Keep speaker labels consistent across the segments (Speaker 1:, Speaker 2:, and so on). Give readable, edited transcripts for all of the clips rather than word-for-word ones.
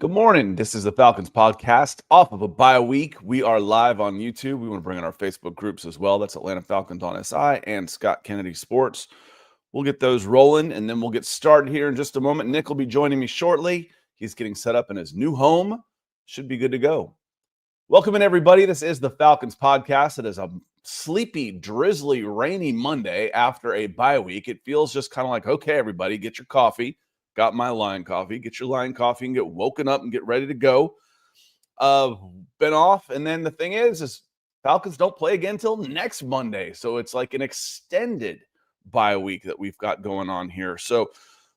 Speaker 1: Good morning. This is the Falcons Podcast. Off of a bye week, we are live on YouTube. We want to bring in our Facebook groups as well. That's Atlanta Falcons on SI and Scott Kennedy Sports. We'll get those rolling, and then we'll get started here in just a moment. Nick will be joining me shortly. He's getting set up in his new home. Should be good to go. Welcome in, everybody. This is the Falcons Podcast. It is a sleepy, drizzly, rainy Monday after a bye week. It feels just kind of like, okay, everybody, get your coffee. Got my Lion coffee. Get your Lion coffee and get woken up and get ready to go. Been off, and then the thing is Falcons don't play again until next Monday. So it's like an extended bye week that we've got going on here. So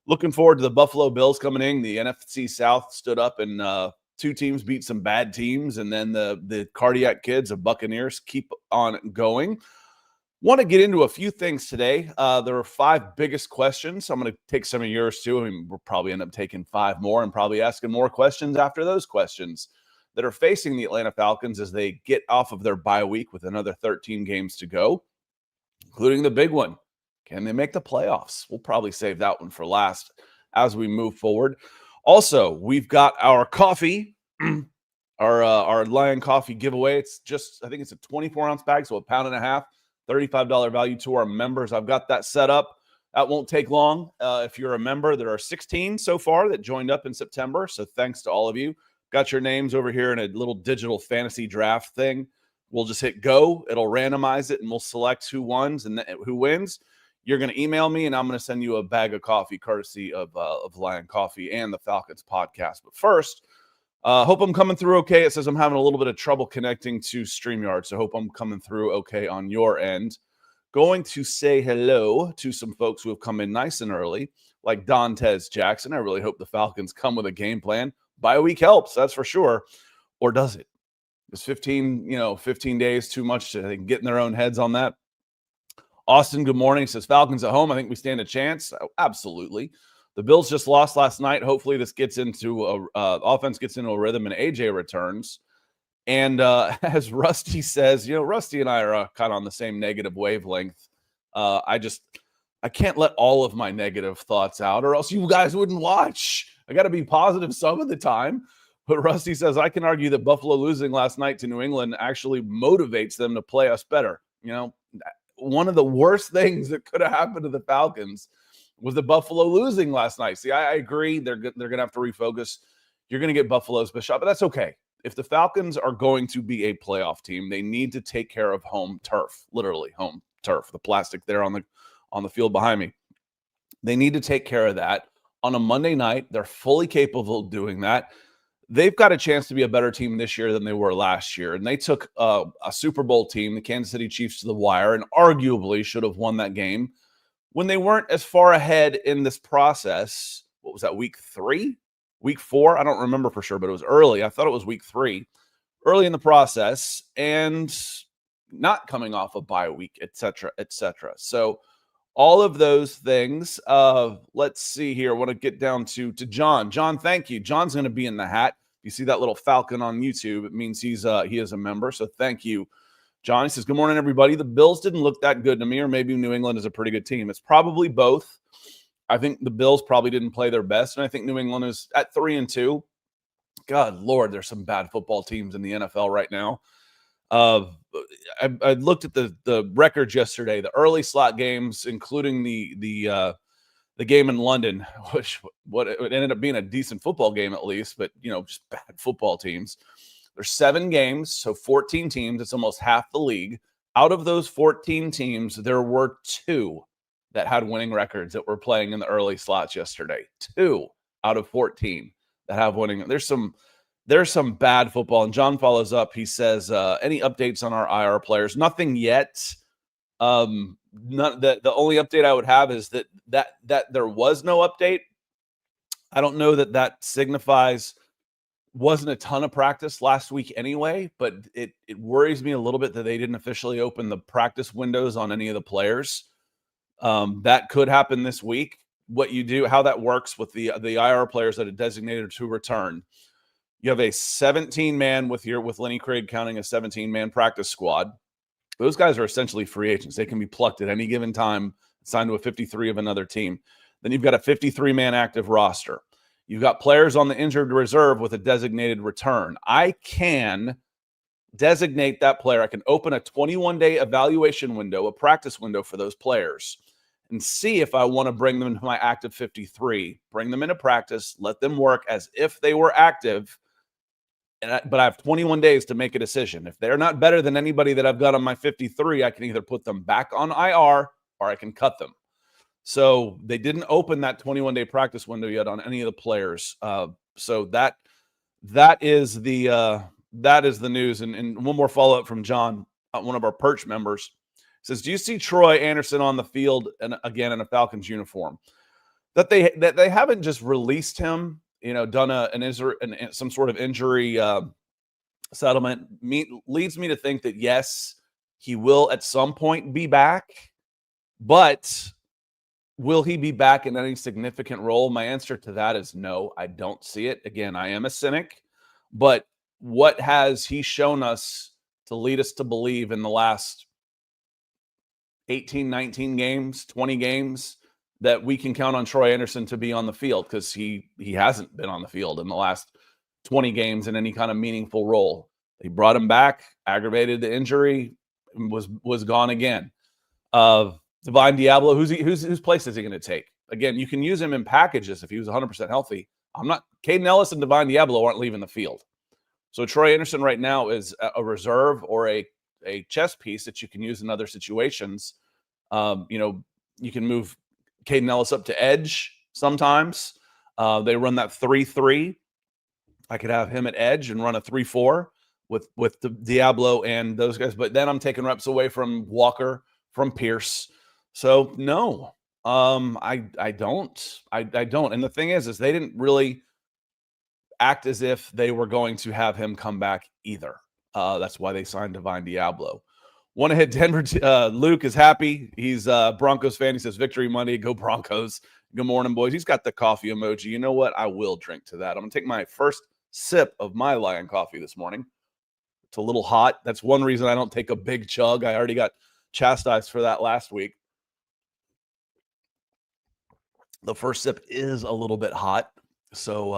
Speaker 1: looking forward to the Buffalo Bills coming in. The NFC South stood up and two teams beat some bad teams, and then the Cardiac Kids of Buccaneers keep on going. Want to get into a few things today. There are 5 biggest questions. So I'm going to take some of yours too. I mean, we'll probably end up taking 5 more and probably asking more questions after those questions that are facing the Atlanta Falcons as they get off of their bye week with another 13 games to go, including the big one. Can they make the playoffs? We'll probably save that one for last as we move forward. Also, we've got our coffee, our Lion coffee giveaway. It's just, I think it's a 24-ounce bag, so a pound and a half. $35 value to our members. I've got that set up. That won't take long. If you're a member, there are 16 so far that joined up in September. So thanks to all of you. Got your names over here in a little digital fantasy draft thing. We'll just hit go. It'll randomize it, and we'll select who wins and who wins. You're going to email me, and I'm going to send you a bag of coffee courtesy of Lion Coffee and the Falcons Podcast. But first, hope I'm coming through okay. It says I'm having a little bit of trouble connecting to StreamYard, so hope I'm coming through okay on your end. Going to say hello to some folks who have come in nice and early, like Dontez Jackson. I really hope the Falcons come with a game plan. Bye week helps, that's for sure. Or does it? Is 15 days too much to get in their own heads on that? Austin, good morning. Says Falcons at home. I think we stand a chance. Absolutely. The Bills just lost last night. Hopefully this gets into offense gets into a rhythm and AJ returns. And as Rusty says, Rusty and I are kind of on the same negative wavelength. I can't let all of my negative thoughts out or else you guys wouldn't watch. I got to be positive some of the time. But Rusty says, I can argue that Buffalo losing last night to New England actually motivates them to play us better. One of the worst things that could have happened to the Falcons was the Buffalo losing last night. See, I agree. They're going to have to refocus. You're going to get Buffalo's best shot, but that's okay. If the Falcons are going to be a playoff team, they need to take care of home turf, literally home turf, the plastic there on the field behind me. They need to take care of that. On a Monday night, they're fully capable of doing that. They've got a chance to be a better team this year than they were last year, and they took a Super Bowl team, the Kansas City Chiefs, to the wire and arguably should have won that game. When they weren't as far ahead in this process, what was that, week 3? Week 4? I don't remember for sure, but it was early. I thought it was week 3. Early in the process and not coming off a bye week, et cetera, et cetera. So all of those things, let's see here. I want to get down to John. John, thank you. John's going to be in the hat. You see that little falcon on YouTube, it means he is a member, so thank you. John, he says, good morning, everybody. The Bills didn't look that good to me, or maybe New England is a pretty good team. It's probably both. I think the Bills probably didn't play their best, and I think New England is at 3-2. God, Lord, there's some bad football teams in the NFL right now. I looked at the records yesterday, the early slot games, including the game in London, which it ended up being a decent football game at least, but, just bad football teams. There's 7 games, so 14 teams. It's almost half the league. Out of those 14 teams, there were 2 that had winning records that were playing in the early slots yesterday. 2 out of 14 that have winning. There's some bad football. And John follows up. He says, any updates on our IR players? Nothing yet. The only update I would have is that there was no update. I don't know that signifies. Wasn't a ton of practice last week anyway, but it worries me a little bit that they didn't officially open the practice windows on any of the players. That could happen this week. What you do, how that works with the IR players that are designated to return. You have a 17-man with Lenny Craig counting a 17-man practice squad. Those guys are essentially free agents. They can be plucked at any given time, signed to a 53 of another team. Then you've got a 53-man active roster. You've got players on the injured reserve with a designated return. I can designate that player. I can open a 21-day evaluation window, a practice window for those players, and see if I want to bring them into my active 53, bring them into practice, let them work as if they were active. But I have 21 days to make a decision. If they're not better than anybody that I've got on my 53, I can either put them back on IR or I can cut them. So they didn't open that 21-day practice window yet on any of the players. So that is the news. And one more follow-up from John, one of our Perch members, says, do you see Troy Anderson on the field and again in a Falcons uniform? That they haven't just released him, done some sort of injury settlement leads me to think that yes, he will at some point be back, but will he be back in any significant role? My answer to that is no, I don't see it. Again, I am a cynic, but what has he shown us to lead us to believe in the last 18, 19 games, 20 games that we can count on Troy Anderson to be on the field? Because he hasn't been on the field in the last 20 games in any kind of meaningful role. They brought him back, aggravated the injury, was gone again. Divine Diablo, whose place is he going to take? Again, you can use him in packages if he was 100% healthy. Caden Ellis and Divine Diablo aren't leaving the field. So Troy Anderson right now is a reserve or a chess piece that you can use in other situations. You can move Caden Ellis up to edge sometimes. They run that 3-3. I could have him at edge and run a 3-4 with the Diablo and those guys. But then I'm taking reps away from Walker, from Pierce. So no, I don't. And the thing is they didn't really act as if they were going to have him come back either. That's why they signed Divine Diablo. Want to hit Denver. Luke is happy. He's a Broncos fan. He says, Victory Monday. Go Broncos. Good morning, boys. He's got the coffee emoji. You know what? I will drink to that. I'm going to take my first sip of my Lion coffee this morning. It's a little hot. That's one reason I don't take a big chug. I already got chastised for that last week. The first sip is a little bit hot. So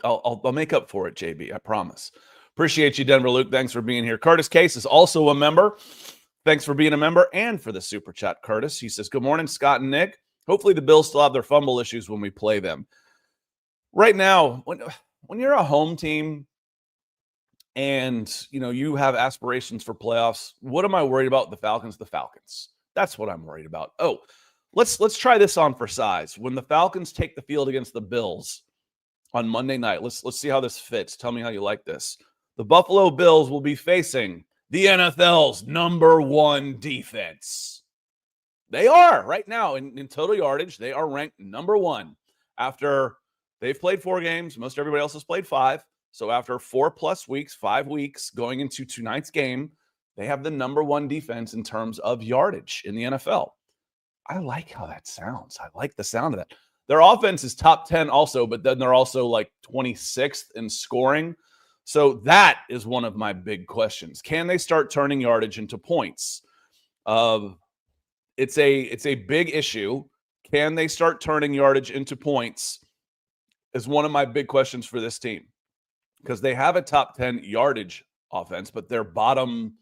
Speaker 1: I'll make up for it, JB. I promise. Appreciate you, Denver Luke. Thanks for being here. Curtis Case is also a member. Thanks for being a member and for the super chat, Curtis. He says, good morning, Scott and Nick. Hopefully the Bills still have their fumble issues when we play them. Right now, when you're a home team and you have aspirations for playoffs, what am I worried about? The Falcons. That's what I'm worried about. Oh, let's try this on for size. When the Falcons take the field against the Bills on Monday night, let's see how this fits. Tell me how you like this. The Buffalo Bills will be facing the NFL's #1 defense. They are right now in total yardage. They are ranked #1 after they've played 4 games. Most everybody else has played 5. So after 4+ weeks, 5 weeks going into tonight's game, they have the #1 defense in terms of yardage in the NFL. I like how that sounds. I like the sound of that. Their offense is top 10 also, but then they're also like 26th in scoring. So that is one of my big questions. Can they start turning yardage into points? It's a big issue. Can they start turning yardage into points is one of my big questions for this team. Because they have a top 10 yardage offense, but they're bottom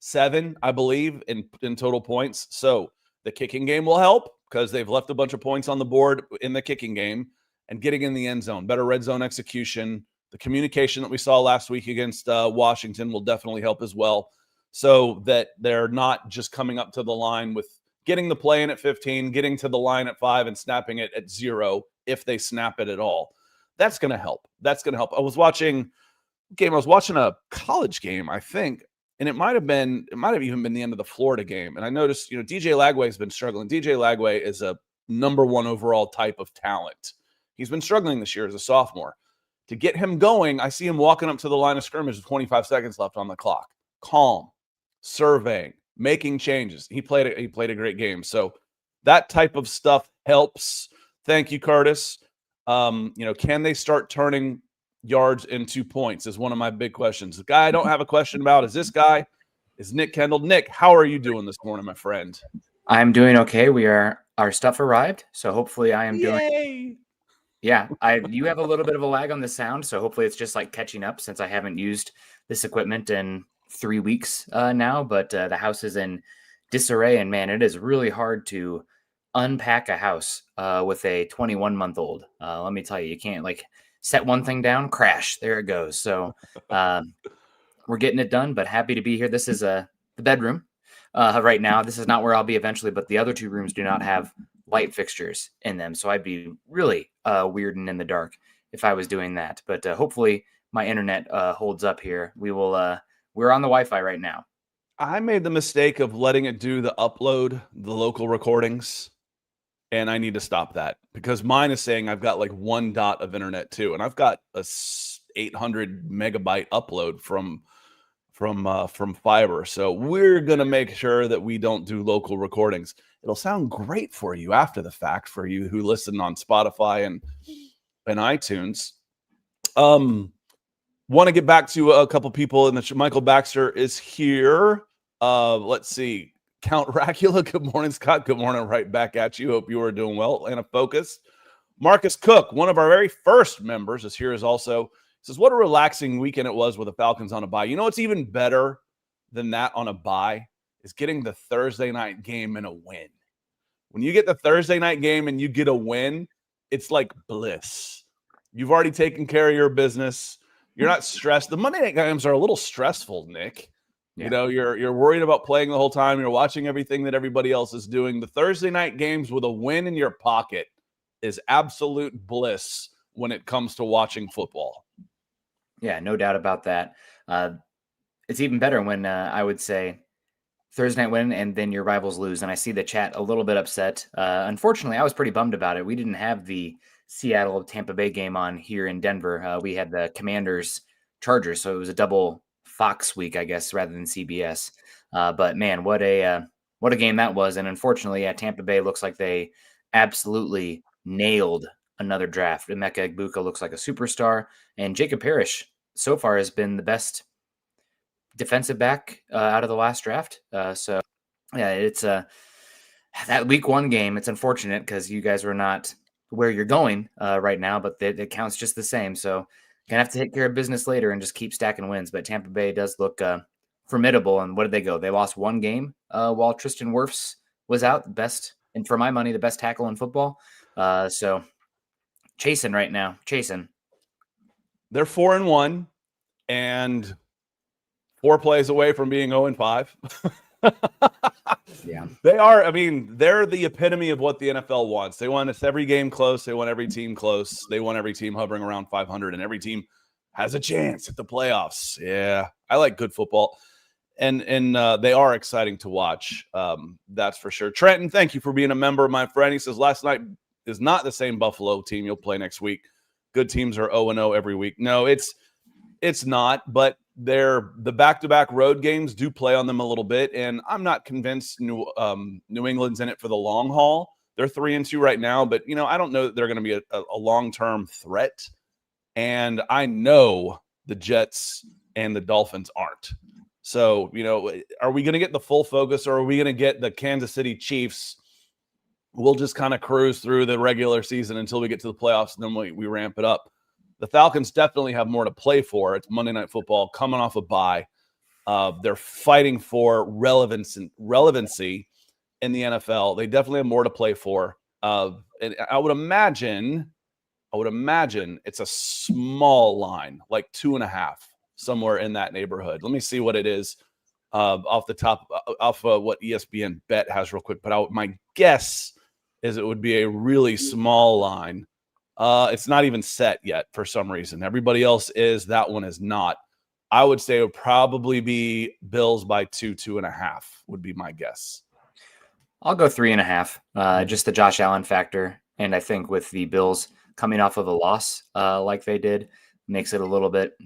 Speaker 1: 7, I believe, in total points. So the kicking game will help because they've left a bunch of points on the board in the kicking game and getting in the end zone. Better red zone execution. The communication that we saw last week against Washington will definitely help as well, so that they're not just coming up to the line with getting the play in at 15, getting to the line at 5, and snapping it at 0 if they snap it at all. That's going to help. I was watching a college game, I think, and it might have even been the end of the Florida game. And I noticed, DJ Lagway has been struggling. DJ Lagway is a #1 overall type of talent. He's been struggling this year as a sophomore. To get him going, I see him walking up to the line of scrimmage with 25 seconds left on the clock. Calm, surveying, making changes. He played a great game. So that type of stuff helps. Thank you, Curtis. Can they start turning yards into points is one of my big questions. The guy I don't have a question about is this guy, is Nick Kendall. Nick, how are you doing this morning, my friend?
Speaker 2: I'm doing okay. Our stuff arrived, so hopefully I am doing. Yeah, you have a little bit of a lag on the sound, so hopefully it's just like catching up since I haven't used this equipment in 3 weeks now. But the house is in disarray, and man, it is really hard to unpack a house with a 21-month-old. Let me tell you, you can't like set one thing down, crash, there it goes. So we're getting it done, but happy to be here. This is the bedroom right now. This is not where I'll be eventually, but the other two rooms do not have light fixtures in them. So I'd be really weird and in the dark if I was doing that. But hopefully my internet holds up here. We're on the Wi-Fi right now.
Speaker 1: I made the mistake of letting it do the upload, the local recordings, and I need to stop that because mine is saying I've got like 1 dot of internet too, and I've got a 800 megabyte upload from fiber. So we're gonna make sure that we don't do local recordings. It'll sound great for you after the fact for you who listen on Spotify and iTunes. Want to get back to a couple people in the Michael Baxter is here. Let's see. Count Racula. Good morning, Scott. Good morning. Right back at you. Hope you are doing well. Atlanta Focus. Marcus Cook, one of our very first members, is here as also. Says, what a relaxing weekend it was with the Falcons on a bye. You know what's even better than that on a bye is getting the Thursday night game and a win. When you get the Thursday night game and you get a win, it's like bliss. You've already taken care of your business. You're not stressed. The Monday night games are a little stressful, Nick. Yeah. You know, you're worried about playing the whole time. You're watching everything that everybody else is doing. The Thursday night games with a win in your pocket is absolute bliss when it comes to watching football.
Speaker 2: Yeah, no doubt about that. It's even better when I would say Thursday night win and then your rivals lose. And I see the chat a little bit upset. Unfortunately, I was pretty bummed about it. We didn't have the Seattle-Tampa Bay game on here in Denver. We had the Commanders-Chargers, so it was a double Fox week, I guess, rather than CBS. But man, what a game that was. And unfortunately, Tampa Bay looks like they absolutely nailed another draft. Emeka Egbuka looks like a superstar, and Jacob Parrish so far has been the best defensive back out of the last draft. So yeah, it's that week 1 game. It's unfortunate because you guys were not where you're going right now, but it counts just the same. So gonna have to take care of business later and just keep stacking wins. But Tampa Bay does look formidable. And what did they go? They lost 1 game while Tristan Wirfs was out. Best, and for my money, the best tackle in football. So chasing right now, chasing.
Speaker 1: They're 4-1 and 4 plays away from being 0-5.
Speaker 2: Yeah,
Speaker 1: they are. I mean, they're the epitome of what the NFL wants. They want every game close. They want every team close. They want every team hovering around 500, and every team has a chance at the playoffs. Yeah, I like good football, and they are exciting to watch. That's for sure. Trenton, thank you for being a member, my friend. He says last night is not the same Buffalo team you'll play next week. Good teams are 0-0 every week. No, it's not, but the back-to-back road games do play on them a little bit, and I'm not convinced New England's in it for the long haul. They're 3-2 right now, but I don't know that they're going to be a long-term threat. And I know the Jets and the Dolphins aren't. So, are we going to get the full focus, or are we going to get the Kansas City Chiefs? We'll just kind of cruise through the regular season until we get to the playoffs, and then we ramp it up. The Falcons definitely have more to play for. It's Monday Night Football coming off a bye. They're fighting for relevancy in the NFL. They definitely have more to play for. And I would imagine it's a small line, like 2.5, somewhere in that neighborhood. Let me see what it is off what ESPN Bet has real quick. But my guess is it would be a really small line. It's not even set yet for some reason. Everybody else is. That one is not. I would say it would probably be Bills by 2.5 would be my guess.
Speaker 2: I'll go 3.5. Just the Josh Allen factor. And I think with the Bills coming off of a loss like they did, makes it a little bit,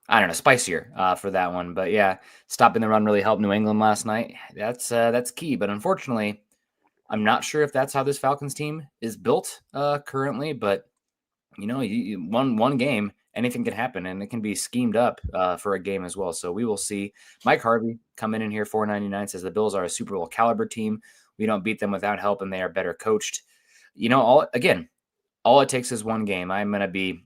Speaker 2: I don't know, spicier for that one. But yeah, stopping the run really helped New England last night. That's key. But unfortunately, I'm not sure if that's how this Falcons team is built currently, but you one game, anything can happen, and it can be schemed up for a game as well. So we will see. Mike Harvey coming in here, $4.99, says the Bills are a Super Bowl caliber team. We don't beat them without help, and they are better coached. Again, all it takes is one game. I'm going to be,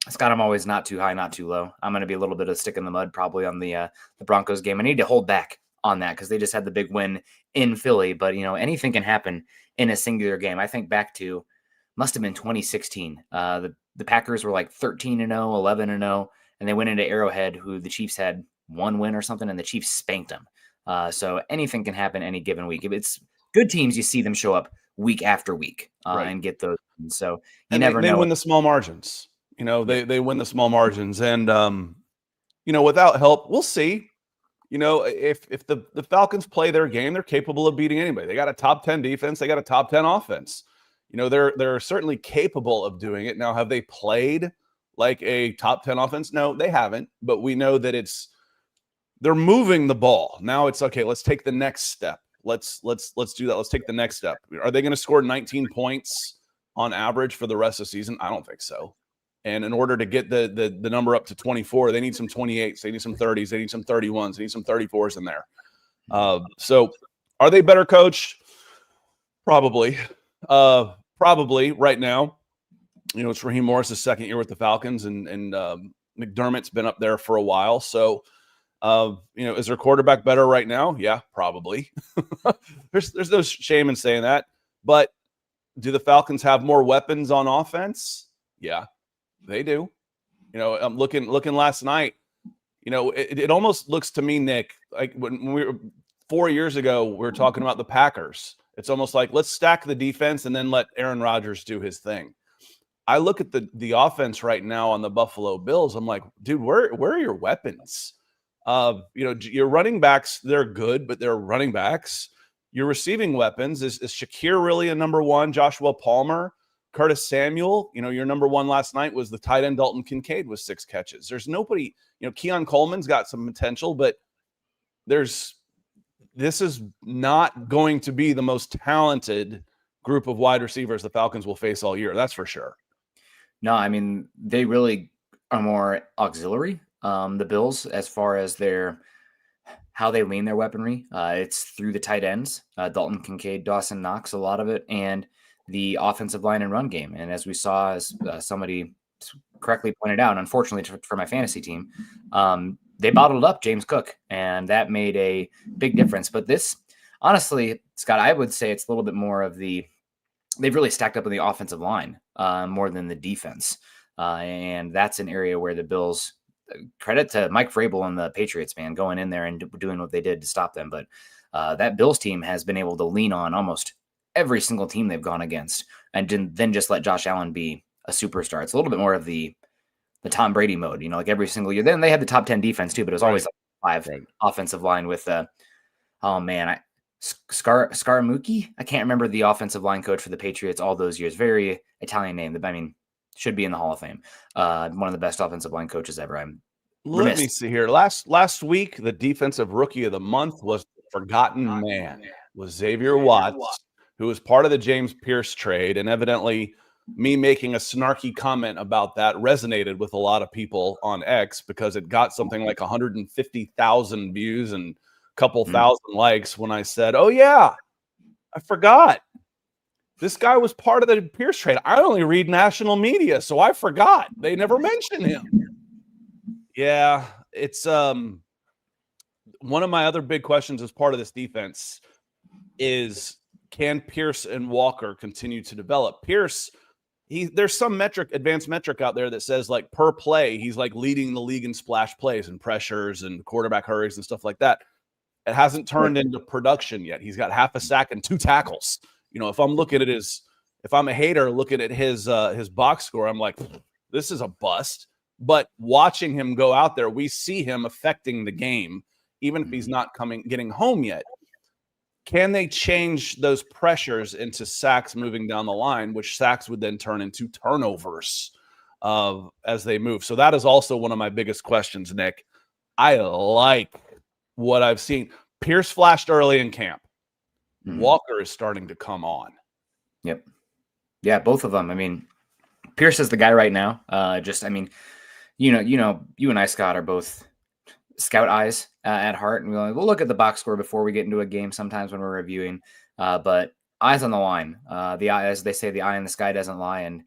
Speaker 2: Scott, I'm always not too high, not too low. I'm going to be a little bit of a stick in the mud probably on the Broncos game. I need to hold back on that because they just had the big win in Philly. But, anything can happen in a singular game. I think back to, must have been 2016. The Packers were like 13-0, 11-0, and they went into Arrowhead, who the Chiefs had one win or something, and the Chiefs spanked them. So anything can happen any given week. If it's good teams, you see them show up week after week and get those. So you never know.
Speaker 1: They win the small margins. They win the small margins. And, without help, we'll see. If the Falcons play their game, they're capable of beating anybody. They got a top 10 defense. They got a top 10 offense. They're certainly capable of doing it. Now, have they played like a top 10 offense? No, they haven't. But we know that they're moving the ball. Now it's okay. Let's take the next step. Let's do that. Let's take the next step. Are they going to score 19 points on average for the rest of the season? I don't think so. And in order to get the number up to 24, they need some 28s, they need some 30s, they need some 31s, they need some 34s in there. So are they better coached? Probably. Probably right now. It's Raheem Morris' second year with the Falcons, and McDermott's been up there for a while. So, is their quarterback better right now? Yeah, probably. There's no shame in saying that. But do the Falcons have more weapons on offense? Yeah. They do. I'm looking last night. It almost looks to me, Nick, like when we were 4 years ago, we were talking about the Packers. It's almost like let's stack the defense and then let Aaron Rodgers do his thing. I look at the offense right now on the Buffalo Bills. I'm like, dude, where are your weapons? Your running backs, they're good, but they're running backs. Your receiving weapons is Shakir really a number one? Joshua Palmer? Curtis Samuel, your number one last night was the tight end Dalton Kincaid with 6 catches. There's nobody, Keon Coleman's got some potential, but this is not going to be the most talented group of wide receivers the Falcons will face all year. That's for sure.
Speaker 2: No, I mean, they really are more auxiliary, the Bills, as far as how they lean their weaponry. It's through the tight ends, Dalton Kincaid, Dawson Knox, a lot of it, and the offensive line and run game. And as we saw, as somebody correctly pointed out, unfortunately for my fantasy team, they bottled up James Cook, and that made a big difference. But this, honestly, Scott, I would say it's a little bit more of they've really stacked up on the offensive line more than the defense. And that's an area where the Bills, credit to Mike Vrabel and the Patriots, man, going in there and doing what they did to stop them. But that Bills team has been able to lean on almost every single team they've gone against, and then just let Josh Allen be a superstar. It's a little bit more of the Tom Brady mode, like every single year. Then they had the top 10 defense too, but it was always like 5 offensive line with Scaramucci. I can't remember the offensive line coach for the Patriots all those years. Very Italian name. I mean, should be in the Hall of Fame. One of the best offensive line coaches ever.
Speaker 1: Let me see here. Last week, the defensive rookie of the month was the forgotten man, was Xavier Watts, who was part of the James Pierce trade. And evidently me making a snarky comment about that resonated with a lot of people on X because it got something like 150,000 views and a couple thousand likes when I said, oh yeah, I forgot. This guy was part of the Pierce trade. I only read national media, so I forgot. They never mentioned him. Yeah, it's one of my other big questions as part of this defense is, can Pierce and Walker continue to develop? Pierce, there's some advanced metric out there that says like per play, he's like leading the league in splash plays and pressures and quarterback hurries and stuff like that. It hasn't turned into production yet. He's got half a sack and 2 tackles. If I'm a hater looking at his box score, I'm like, this is a bust. But watching him go out there, we see him affecting the game, even if he's not getting home yet. Can they change those pressures into sacks moving down the line, which sacks would then turn into turnovers as they move? So that is also one of my biggest questions, Nick. I like what I've seen. Pierce flashed early in camp. Walker is starting to come on.
Speaker 2: Yep. Yeah, both of them. I mean, Pierce is the guy right now. You and I, Scott, are both scout eyes at heart, and we'll look at the box score before we get into a game sometimes when we're reviewing. But eyes on the line. The eye, as they say, the eye in the sky doesn't lie. And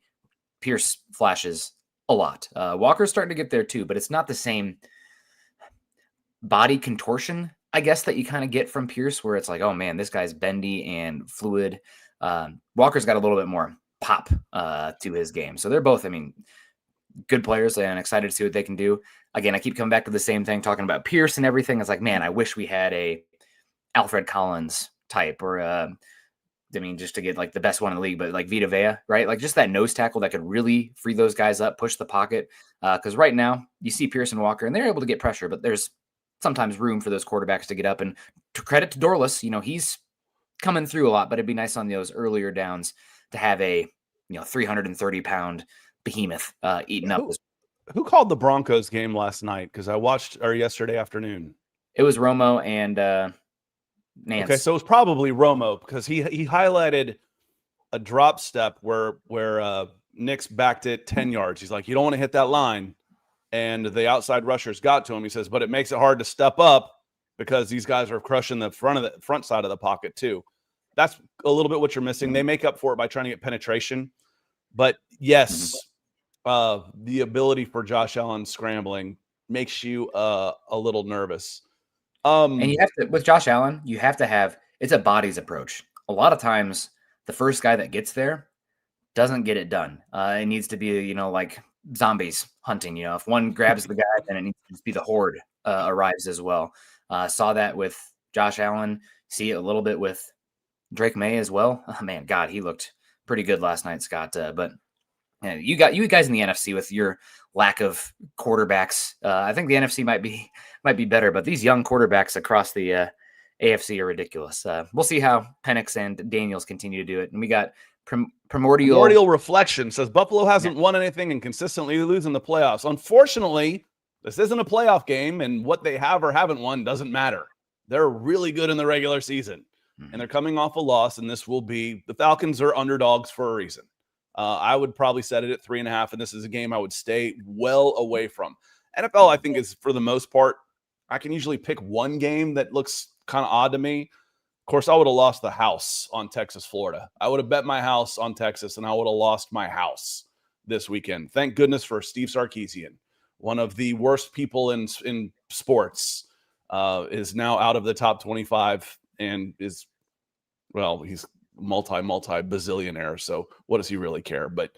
Speaker 2: Pierce flashes a lot. Walker's starting to get there too, but it's not the same body contortion, I guess, that you kind of get from Pierce, where it's like, oh man, this guy's bendy and fluid. Walker's got a little bit more pop to his game. So they're both, I mean, good players, and excited to see what they can do. Again, I keep coming back to the same thing, talking about Pierce and everything. It's like, man, I wish we had a Alfred Collins type, or I mean, just to get like the best one in the league, but like Vita Vea, right? Like just that nose tackle that could really free those guys up, push the pocket. Because right now you see Pierce and Walker, and they're able to get pressure, but there's sometimes room for those quarterbacks to get up. And to credit to Dorless, he's coming through a lot, but it'd be nice on those earlier downs to have a 330-pound behemoth eaten up.
Speaker 1: Who called the Broncos game last night? Because I watched, or yesterday afternoon.
Speaker 2: It was Romo and Nance.
Speaker 1: Okay, so it was probably Romo, because he highlighted a drop step where Nick's backed it 10 yards. He's like, you don't want to hit that line. And the outside rushers got to him. He says, but it makes it hard to step up because these guys are crushing the front side of the pocket too. That's a little bit what you're missing. They make up for it by trying to get penetration. But yes, the ability for Josh Allen scrambling makes you a little nervous.
Speaker 2: And you have to, with Josh Allen, you have to have, it's a bodies approach. A lot of times the first guy that gets there doesn't get it done. It needs to be, like zombies hunting. If one grabs the guy, then it needs to be the horde arrives as well. Saw that with Josh Allen. See it a little bit with Drake May as well. Oh, man, God, he looked pretty good last night, Scott. But you guys in the NFC with your lack of quarterbacks. I think the NFC might be better, but these young quarterbacks across the AFC are ridiculous. We'll see how Penix and Daniels continue to do it. And we got Primordial
Speaker 1: Reflection says Buffalo hasn't won anything and consistently losing the playoffs. Unfortunately, this isn't a playoff game, and what they have or haven't won doesn't matter. They're really good in the regular season, and they're coming off a loss, and this will be – the Falcons are underdogs for a reason. I would probably set it at 3.5, and this is a game I would stay well away from. NFL, I think, is, for the most part, I can usually pick one game that looks kind of odd to me. Of course, I would have lost the house on Texas, Florida. I would have bet my house on Texas, and I would have lost my house this weekend. Thank goodness for Steve Sarkisian, one of the worst people in sports, is now out of the top 25 and is, well, he's multi-bazillionaire. So what does he really care? But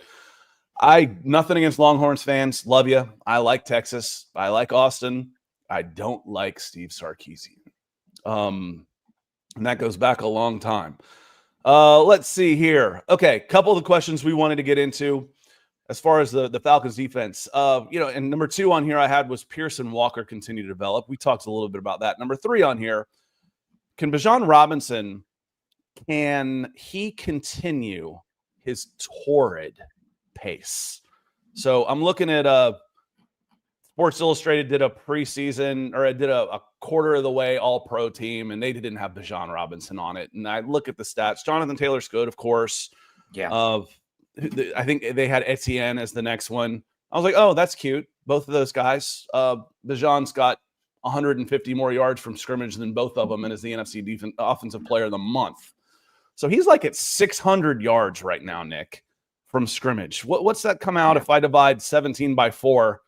Speaker 1: nothing against Longhorns fans. Love you. I like Texas. I like Austin. I don't like Steve Sarkisian. And that goes back a long time. Let's see here. Okay, couple of the questions we wanted to get into as far as the Falcons defense. And number 2 on here I had was Pearson Walker continue to develop. We talked a little bit about that. Number 3 on here, can Bijan Robinson, can he continue his torrid pace? So I'm looking at Sports Illustrated did a preseason, or did a quarter of the way all-pro team, and they didn't have Bijan Robinson on it. And I look at the stats. Jonathan Taylor's good, of course.
Speaker 2: Yeah.
Speaker 1: I think they had Etienne as the next one. I was like, oh, that's cute. Both of those guys. Bijan's got 150 more yards from scrimmage than both of them, and is the NFC Offensive Player of the Month. So he's like at 600 yards right now, Nick, from scrimmage. What's that come out if I divide 17 by 4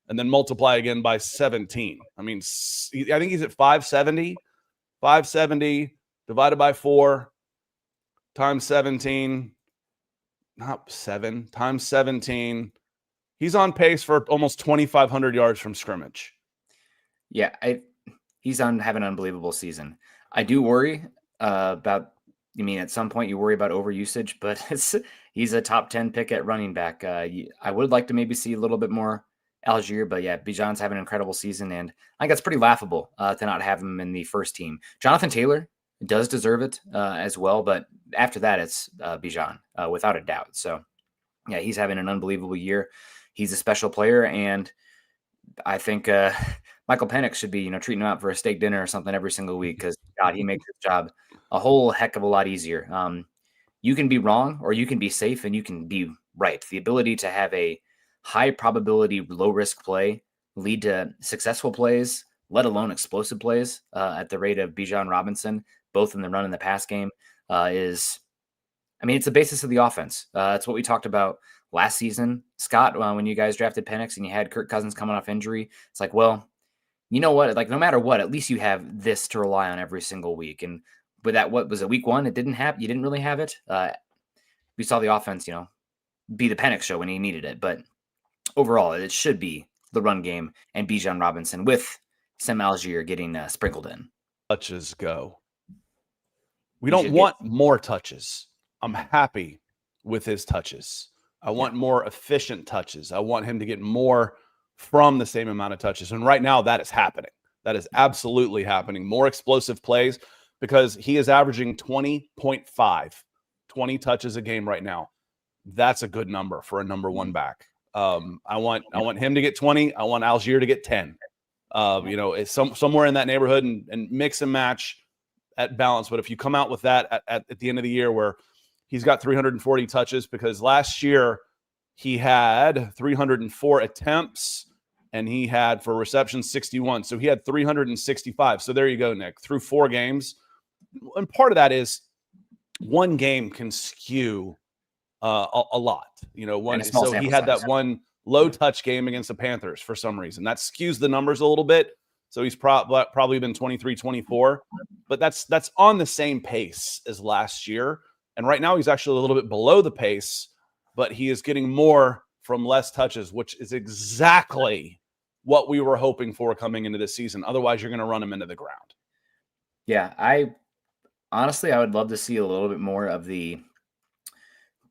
Speaker 1: and then multiply again by 17? I mean, I think he's at 570. 570 divided by 4 times 17. Not 7 times 17. He's on pace for almost 2,500 yards from scrimmage.
Speaker 2: Yeah, he's having an unbelievable season. I do worry about. I mean, at some point you worry about overusage, but he's a top 10 pick at running back. I would like to maybe see a little bit more Algier, but yeah, Bijan's having an incredible season, and I think that's pretty laughable to not have him in the first team. Jonathan Taylor does deserve it as well, but after that, it's Bijan without a doubt. So yeah, he's having an unbelievable year. He's a special player, and I think Michael Penix should be, treating him out for a steak dinner or something every single week, because God, he makes his job a whole heck of a lot easier. You can be wrong, or you can be safe, and you can be right. The ability to have a high probability, low risk play lead to successful plays, let alone explosive plays at the rate of Bijan Robinson, both in the run and the pass game, it's the basis of the offense. It's what we talked about last season, Scott, when you guys drafted Penix and you had Kirk Cousins coming off injury. It's like, well, you know what? Like, no matter what, at least you have this to rely on every single week. And with that, what was it, week one? It didn't have, you didn't really have it. We saw the offense, be the Penix show when he needed it. But overall, it should be the run game and Bijan Robinson with Sam Algier getting sprinkled in.
Speaker 1: Touches go. We don't want more touches. I'm happy with his touches. I want more efficient touches. I want him to get more from the same amount of touches. And right now that is happening. That is absolutely happening. More explosive plays because he is averaging 20 touches a game right now. That's a good number for a number one back. I want him to get 20. I want Algier to get 10. It's somewhere in that neighborhood and mix and match at balance. But if you come out with that at the end of the year where he's got 340 touches, because last year he had 304 attempts and he had for reception 61. So he had 365. So there you go, Nick, through 4 games. And part of that is one game can skew a lot, so he had that one low touch game against the Panthers for some reason that skews the numbers a little bit. So he's probably been 23, 24, but that's on the same pace as last year. And right now he's actually a little bit below the pace, but he is getting more from less touches, which is exactly what we were hoping for coming into this season. Otherwise you're going to run him into the ground.
Speaker 2: Yeah. I would love to see a little bit more of the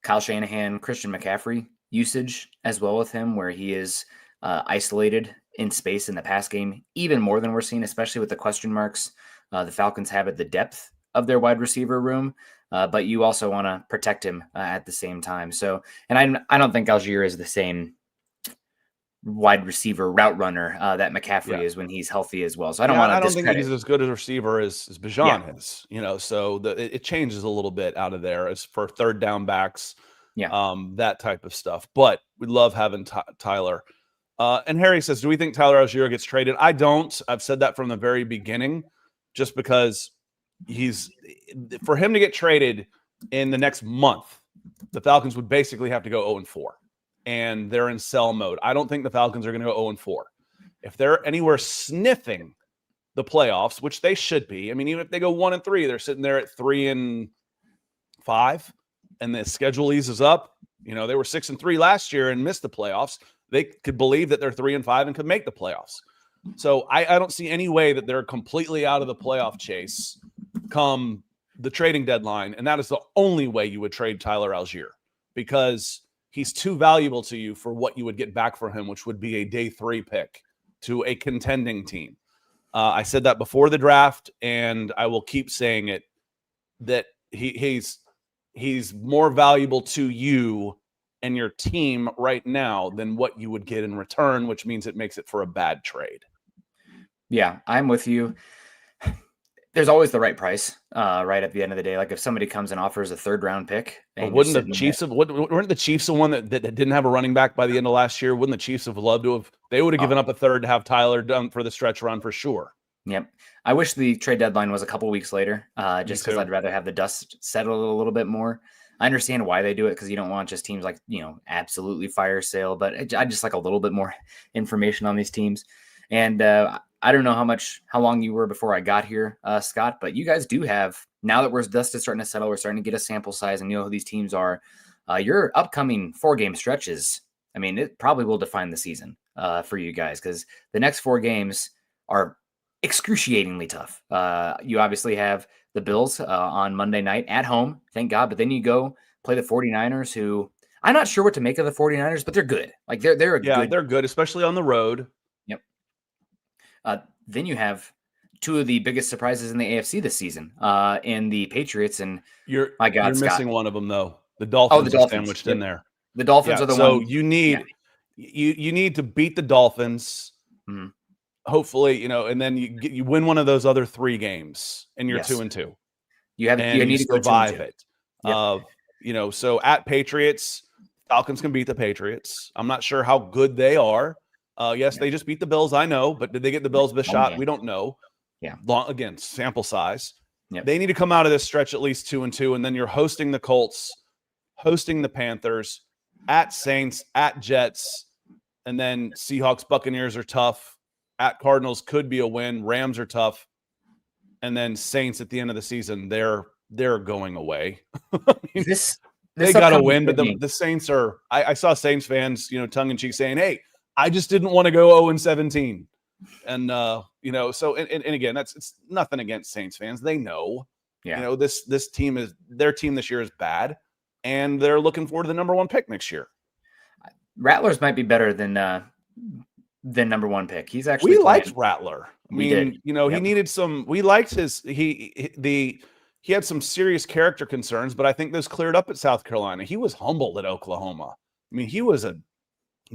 Speaker 2: Kyle Shanahan, Christian McCaffrey usage as well with him, where he is isolated in space in the pass game, even more than we're seeing, especially with the question marks the Falcons have at the depth of their wide receiver room. But you also want to protect him at the same time. So, and I don't think Algier is the same wide receiver route runner that McCaffrey is when he's healthy as well. So I don't
Speaker 1: think he's as good a receiver as Bijan is, so it changes a little bit out of there as for third down backs, that type of stuff. But we love having Tyler. And Harry says, do we think Tyler Algier gets traded? I don't. I've said that from the very beginning, just because for him to get traded in the next month, the Falcons would basically have to go 0-4. And they're in sell mode. I don't think the Falcons are going to go 0-4. If they're anywhere sniffing the playoffs, which they should be, I mean, even if they go 1-3, they're sitting there at 3-5, and the schedule eases up. They were 6-3 last year and missed the playoffs. They could believe that they're 3-5 and could make the playoffs. So I don't see any way that they're completely out of the playoff chase come the trading deadline, and that is the only way you would trade Tyler Algier, because he's too valuable to you for what you would get back for him, which would be a day 3 pick to a contending team. I said that before the draft, and I will keep saying it, that he's more valuable to you and your team right now than what you would get in return, which means it makes it for a bad trade.
Speaker 2: Yeah, I'm with you. There's always the right price, right at the end of the day. Like if somebody comes and offers a 3rd round pick,
Speaker 1: weren't the Chiefs the one that didn't have a running back by the end of last year? Wouldn't the Chiefs have loved to have? They would have given up a 3rd to have Tyler done for the stretch run for sure.
Speaker 2: Yep. I wish the trade deadline was a couple weeks later, just because I'd rather have the dust settle a little bit more. I understand why they do it, because you don't want just teams like, absolutely fire sale, but I just like a little bit more information on these teams. And I don't know how long you were before I got here, Scott, but you guys do have, now that dust is starting to settle, we're starting to get a sample size and who these teams are. Your upcoming 4-game stretches, I mean, it probably will define the season for you guys, because the next 4 games are excruciatingly tough. You obviously have the Bills on Monday night at home, thank God, but then you go play the 49ers, who I'm not sure what to make of the 49ers, but they're good. Like they're
Speaker 1: good, especially on the road.
Speaker 2: Yep. Then you have 2 of the biggest surprises in the AFC this season in the Patriots. And
Speaker 1: you're
Speaker 2: Scott,
Speaker 1: missing one of them, though. The Dolphins are sandwiched in there.
Speaker 2: The Dolphins are the
Speaker 1: so
Speaker 2: ones.
Speaker 1: You need you need to beat the Dolphins.
Speaker 2: Mm-hmm.
Speaker 1: Hopefully, and then you win one of those other 3 games, and you're 2-2. You need to survive it. Yep. So at Patriots, Falcons can beat the Patriots. I'm not sure how good they are. Yes, they just beat the Bills, I know, but did they get the Bills this shot? We don't know.
Speaker 2: Yeah.
Speaker 1: Again, sample size.
Speaker 2: Yep.
Speaker 1: They need to come out of this stretch at least 2-2, and then you're hosting the Colts, hosting the Panthers, at Saints, at Jets, and then Seahawks, Buccaneers are tough. At Cardinals could be a win. Rams are tough. And then Saints at the end of the season, they're going away.
Speaker 2: This
Speaker 1: they got to
Speaker 2: upcoming
Speaker 1: win, but the Saints are – I saw Saints fans, tongue-in-cheek saying, hey, I just didn't want to go 0-17. And, so – and again, it's nothing against Saints fans. They know.
Speaker 2: Yeah.
Speaker 1: This team is – their team this year is bad, and they're looking forward to the number one pick next year.
Speaker 2: Rattlers might be better than number one pick. He's actually
Speaker 1: we liked Rattler.
Speaker 2: We did.
Speaker 1: He needed some. We liked his. He had some serious character concerns, but I think those cleared up at South Carolina. He was humbled at Oklahoma. I mean, he was a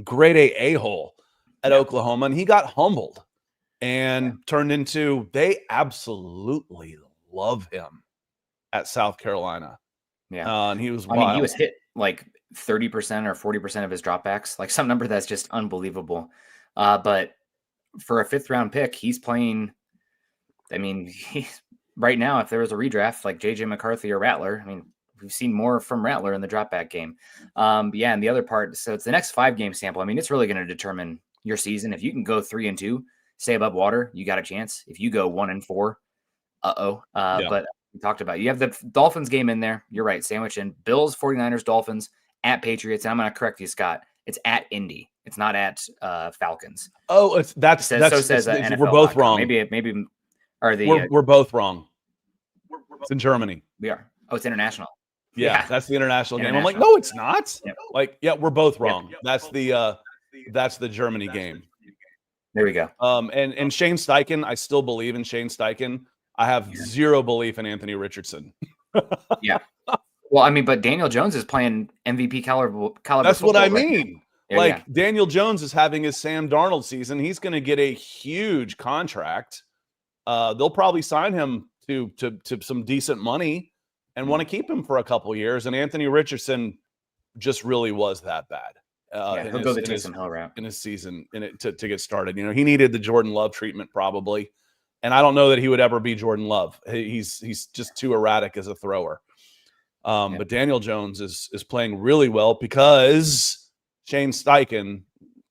Speaker 1: grade A-hole at Oklahoma, and he got humbled and turned into. They absolutely love him at South Carolina.
Speaker 2: Yeah,
Speaker 1: and he was.
Speaker 2: I mean, he was hit like 30% or 40% of his dropbacks, like some number that's just unbelievable. But for a 5th round pick, he's playing. I mean, right now, if there was a redraft like JJ McCarthy or Rattler, I mean, we've seen more from Rattler in the dropback game. And the other part, so it's the next 5-game sample. I mean, it's really going to determine your season. If you can go 3-2, stay above water, you got a chance. If you go 1-4, But we talked about, you have the Dolphins game in there. You're right, sandwich in Bills, 49ers, Dolphins, at Patriots. And I'm going to correct you, Scott. It's at Indy. It's not at Falcons.
Speaker 1: Oh, we're both wrong.
Speaker 2: Maybe
Speaker 1: we're both wrong. It's in Germany.
Speaker 2: We are. Oh, it's international.
Speaker 1: Yeah, that's the international game. I'm like, no, it's not. Yep. We're both wrong. Yep. That's the Germany game.
Speaker 2: There we go.
Speaker 1: And Shane Steichen, I still believe in Shane Steichen. I have zero belief in Anthony Richardson.
Speaker 2: Yeah. Well, I mean, but Daniel Jones is playing MVP caliber.
Speaker 1: That's what I mean.
Speaker 2: Right.
Speaker 1: Daniel Jones is having his Sam Darnold season. He's going to get a huge contract. They'll probably sign him to some decent money and want to keep him for a couple years. And Anthony Richardson just really was that bad.
Speaker 2: He'll go the Taysom Hill route
Speaker 1: in his season to get started. He needed the Jordan Love treatment probably. And I don't know that he would ever be Jordan Love. He's just too erratic as a thrower. But Daniel Jones is playing really well because Shane Steichen,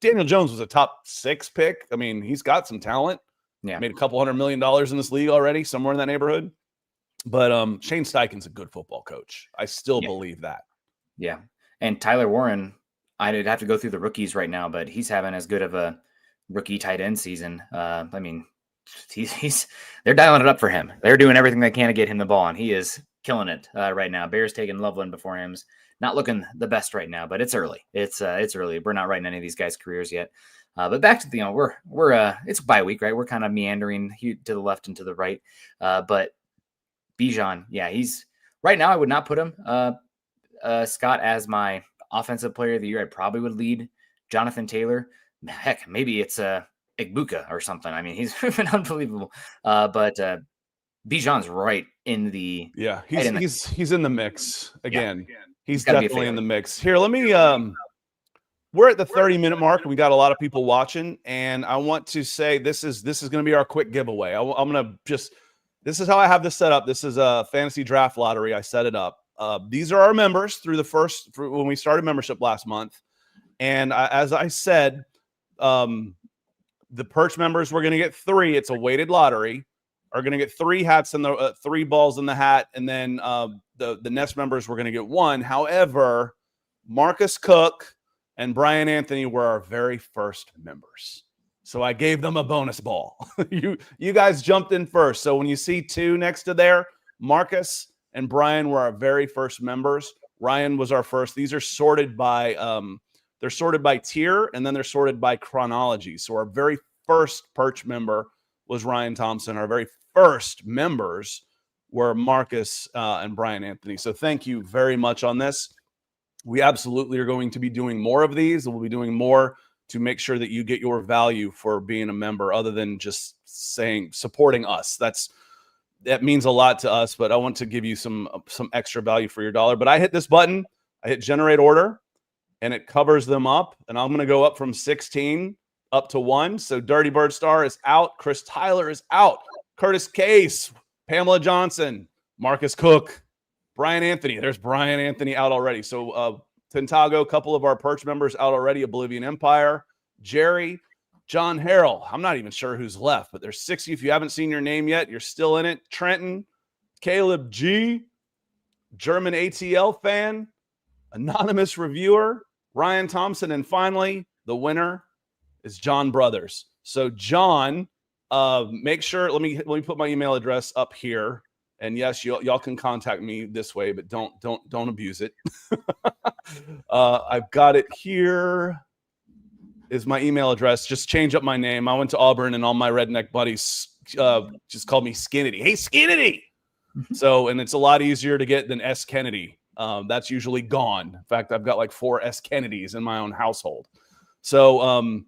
Speaker 1: Daniel Jones was a top 6 pick. I mean, he's got some talent.
Speaker 2: Yeah.
Speaker 1: Made a couple $100 million in this league already, somewhere in that neighborhood. But Shane Steichen's a good football coach. I still believe that. Yeah.
Speaker 2: And Tyler Warren, I'd have to go through the rookies right now, but he's having as good of a rookie tight end season. I mean, they're dialing it up for him. They're doing everything they can to get him the ball, and he is killing it right now. Bears taking Loveland before him. Not looking the best right now, but it's early. It's early. We're not writing any of these guys' careers yet. But back to we're it's bye week, right? We're kind of meandering to the left and to the right. But Bijan, he's right now. I would not put him, Scott, as my offensive player of the year. I probably would lead Jonathan Taylor. Heck, maybe it's Igbuka or something. I mean, he's been unbelievable. But Bijan's right in the
Speaker 1: he's in the mix again. Yeah. He's definitely in the mix. Here, let me we're at the 30-minute mark and we got a lot of people watching, and I want to say this is going to be our quick giveaway. I'm going to this is how I have this set up. This is a fantasy draft lottery. I set it up. These are our members through when we started membership last month. And as I said, the Perch members, we're going to get 3. It's a weighted lottery. Are going to get 3 hats and the 3 balls in the hat, and then the Nest members we're going to get 1. However, Marcus Cook and Brian Anthony were our very first members, so I gave them a bonus ball. you guys jumped in first, so when you see 2 next to there, Marcus and Brian were our very first members. Ryan was our first. These are sorted by they're sorted by tier, and then they're sorted by chronology. So our very first Perch member was Ryan Thompson. Our very first members were Marcus and Brian Anthony. So thank you very much on this. We absolutely are going to be doing more of these. We'll be doing more to make sure that you get your value for being a member, other than just supporting us. That means a lot to us, but I want to give you some extra value for your dollar. But I hit this button, I hit generate order, and it covers them up. And I'm going to go up from 16 up to 1. So Dirty Bird Star is out. Chris Tyler is out. Curtis Case, Pamela Johnson, Marcus Cook, Brian Anthony. There's Brian Anthony out already. So Tentago, a couple of our perch members out already, Oblivion Empire, Jerry, John Harrell. I'm not even sure who's left, but there's 60. If you haven't seen your name yet, you're still in it. Trenton, Caleb G, German ATL fan, anonymous reviewer, Ryan Thompson, and finally, the winner is John Brothers. So John, make sure, let me put my email address up here. And yes, y'all can contact me this way, but don't abuse it. I've got it here. Is my email address. Just change up my name. I went to Auburn and all my redneck buddies just called me Skinnity. Hey, Skinnity. So, and it's a lot easier to get than S. Kennedy. That's usually gone. In fact, I've got like 4 S. Kennedys in my own household. So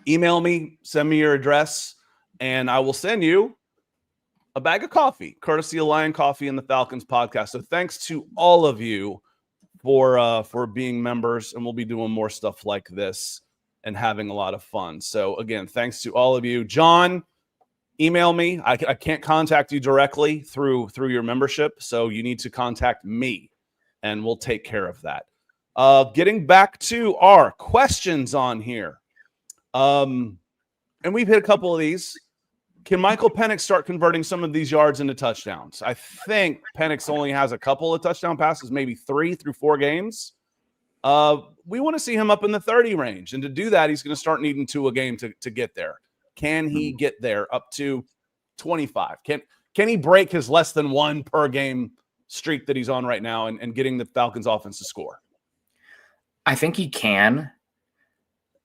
Speaker 1: email me, send me your address, and I will send you a bag of coffee, courtesy of Lion Coffee and the Falcons podcast. So thanks to all of you for being members, and we'll be doing more stuff like this and having a lot of fun. So again, thanks to all of you. John, email me. I can't contact you directly through your membership, so you need to contact me, and we'll take care of that. Getting back to our questions on here. And we've hit a couple of these. Can Michael Penix start converting some of these yards into touchdowns? I think Penix only has a couple of touchdown passes, maybe 3 through 4 games. We want to see him up in the 30 range. And to do that, he's going to start needing 2 a game to get there. Can he get there up to 25? Can he break his less than 1 per game streak that he's on right now and getting the Falcons offense to score?
Speaker 2: I think he can.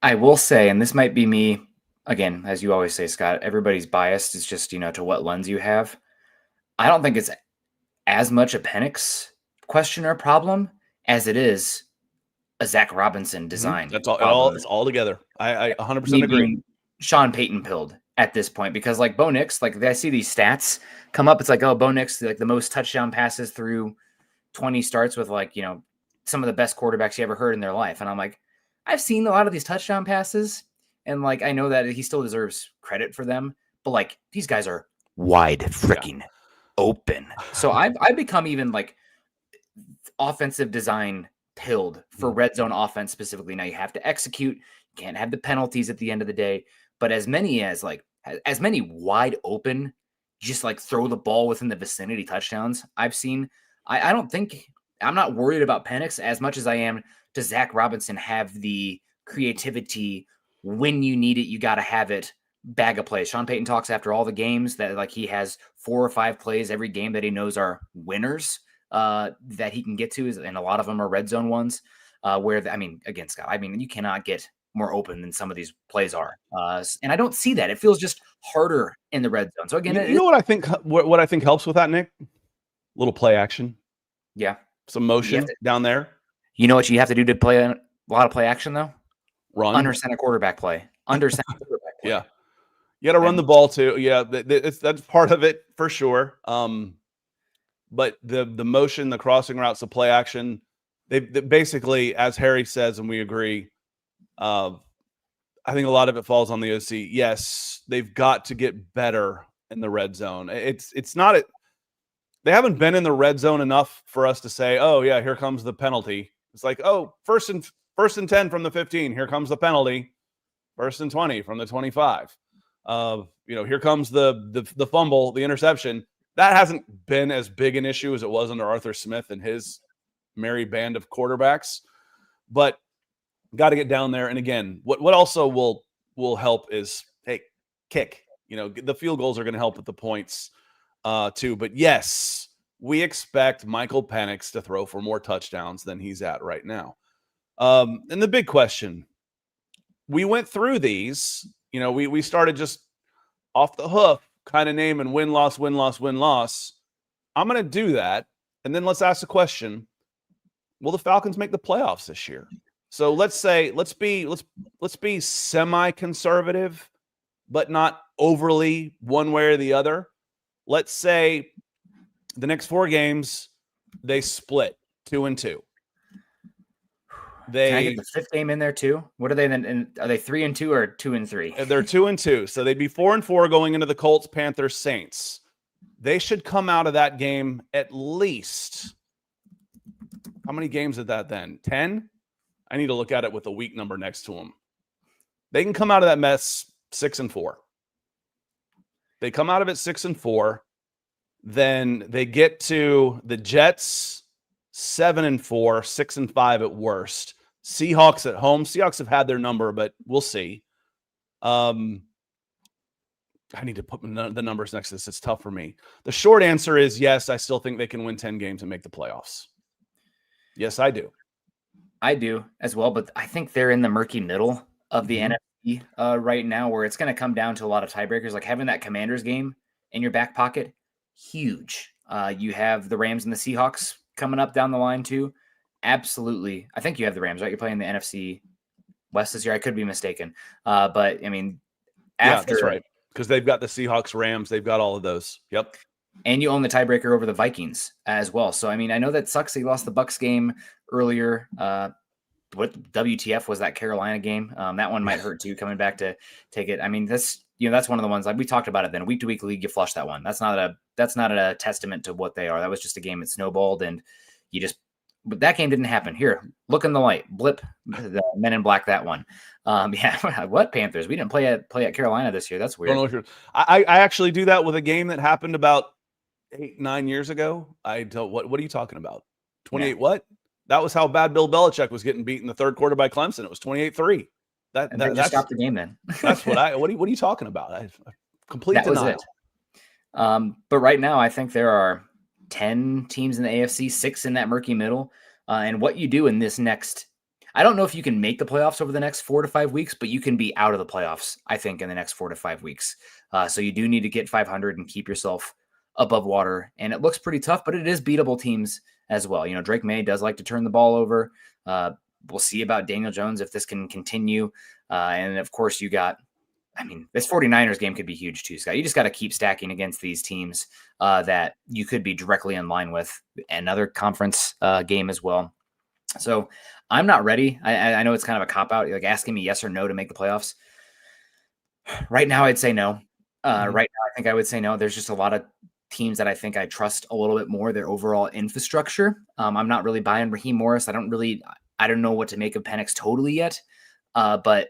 Speaker 2: I will say, and this might be me, again, as you always say, Scott, everybody's biased. It's just, to what lens you have. I don't think it's as much a Penix question or problem as it is a Zach Robinson design.
Speaker 1: That's all. It's all together. I 100% agree.
Speaker 2: Sean Payton pilled at this point, because like Bo Nix, like I see these stats come up. It's like, oh, Bo Nix, like the most touchdown passes through 20 starts with some of the best quarterbacks you ever heard in their life. And I'm like, I've seen a lot of these touchdown passes, and like I know that he still deserves credit for them, but like these guys are wide freaking open. So I've become even like offensive design pilled for red zone offense specifically. Now you have to execute, you can't have the penalties at the end of the day, but as many wide open, just like throw the ball within the vicinity touchdowns I've seen. I'm not worried about Penix as much as I am. Does Zach Robinson have the creativity when you need it? You got to have it. Bag of plays. Sean Payton talks after all the games that like he has 4 or 5 plays every game that he knows are winners that he can get to, and a lot of them are red zone ones. Again, Scott, you cannot get more open than some of these plays are, and I don't see that. It feels just harder in the red zone. So again,
Speaker 1: you know what I think? What I think helps with that, Nick? Little play action.
Speaker 2: Yeah,
Speaker 1: some motion down there.
Speaker 2: You know what you have to do to play a lot of play action, though?
Speaker 1: Run.
Speaker 2: Under center quarterback play.
Speaker 1: Yeah. You got to run the ball, too. Yeah, that's part of it for sure. But the motion, the crossing routes, the play action, they basically, as Harry says, and we agree, I think a lot of it falls on the OC. Yes, they've got to get better in the red zone. It's not – they haven't been in the red zone enough for us to say, oh, yeah, here comes the penalty. It's like, oh, first and 10 from the 15. Here comes the penalty. First and 20 from the 25. Here comes the fumble, the interception. That hasn't been as big an issue as it was under Arthur Smith and his merry band of quarterbacks. But got to get down there. And again, what also will help is, hey, kick. The field goals are going to help with the points too. But yes, we expect Michael Penix to throw for more touchdowns than he's at right now. And the big question, we went through these, we started just off the hoof kind of naming win-loss, win-loss, win-loss. I'm going to do that. And then let's ask the question, will the Falcons make the playoffs this year? So let's be semi-conservative, but not overly one way or the other. Let's say the next 4 games, they split 2-2.
Speaker 2: Can I get the 5th game in there too? What are they then? Are they 3-2 or 2-3?
Speaker 1: They're 2-2. So they'd be 4-4 going into the Colts, Panthers, Saints. They should come out of that game at least How many games is that then? 10? I need to look at it with a week number next to them. They can come out of that mess 6-4. They come out of it 6-4. Then they get to the Jets 7-4, 6-5 at worst. Seahawks at home. Seahawks have had their number, but we'll see. I need to put the numbers next to this. It's tough for me. The short answer is yes, I still think they can win 10 games and make the playoffs. Yes, I do.
Speaker 2: I do as well, but I think they're in the murky middle of the NFC right now, where it's going to come down to a lot of tiebreakers. Like having that Commanders game in your back pocket, huge. You have the Rams and the Seahawks coming up down the line too. Absolutely. I think you have the Rams, right? You're playing the NFC West this year. I could be mistaken. But I mean,
Speaker 1: that's right. Because they've got the Seahawks, Rams. They've got all of those. Yep.
Speaker 2: And you own the tiebreaker over the Vikings as well. So, I mean, I know that sucks. They lost the Bucs game earlier. What WTF was that Carolina game? That one might hurt too, coming back to take it. I mean, that's one of the ones, like we talked about it then. Week to week league, you flush that one. That's not a testament to what they are. That was just a game that snowballed, and but that game didn't happen. Here, look in the light, blip, the Men in Black, that one. What Panthers? We didn't play at Carolina this year. That's weird.
Speaker 1: I actually do that with a game that happened about 8-9 years ago. I don't. What are you talking about? 28? Yeah. What? That was how bad Bill Belichick was getting beat in the third quarter by Clemson. It was 28-3.
Speaker 2: That just stopped the game then.
Speaker 1: That's what what are you talking about? I complete denial.
Speaker 2: But right now, I think there are 10 teams in the AFC, 6 in that murky middle. And what you do in this next, I don't know if you can make the playoffs over the next 4 to 5 weeks, but you can be out of the playoffs, I think, in the next 4 to 5 weeks. So you do need to get 500 and keep yourself above water. And it looks pretty tough, but it is beatable teams as well. You know, Drake May does like to turn the ball over. We'll see about Daniel Jones if this can continue. And of course, this 49ers game could be huge too, Scott. You just got to keep stacking against these teams that you could be directly in line with. Another conference game as well. So I'm not ready. I know it's kind of a cop-out, like asking me yes or no to make the playoffs. Right now, I'd say no. Right now, I think I would say no. There's just a lot of teams that I think I trust a little bit more, their overall infrastructure. I'm not really buying Raheem Morris. I don't know what to make of Penix totally yet, but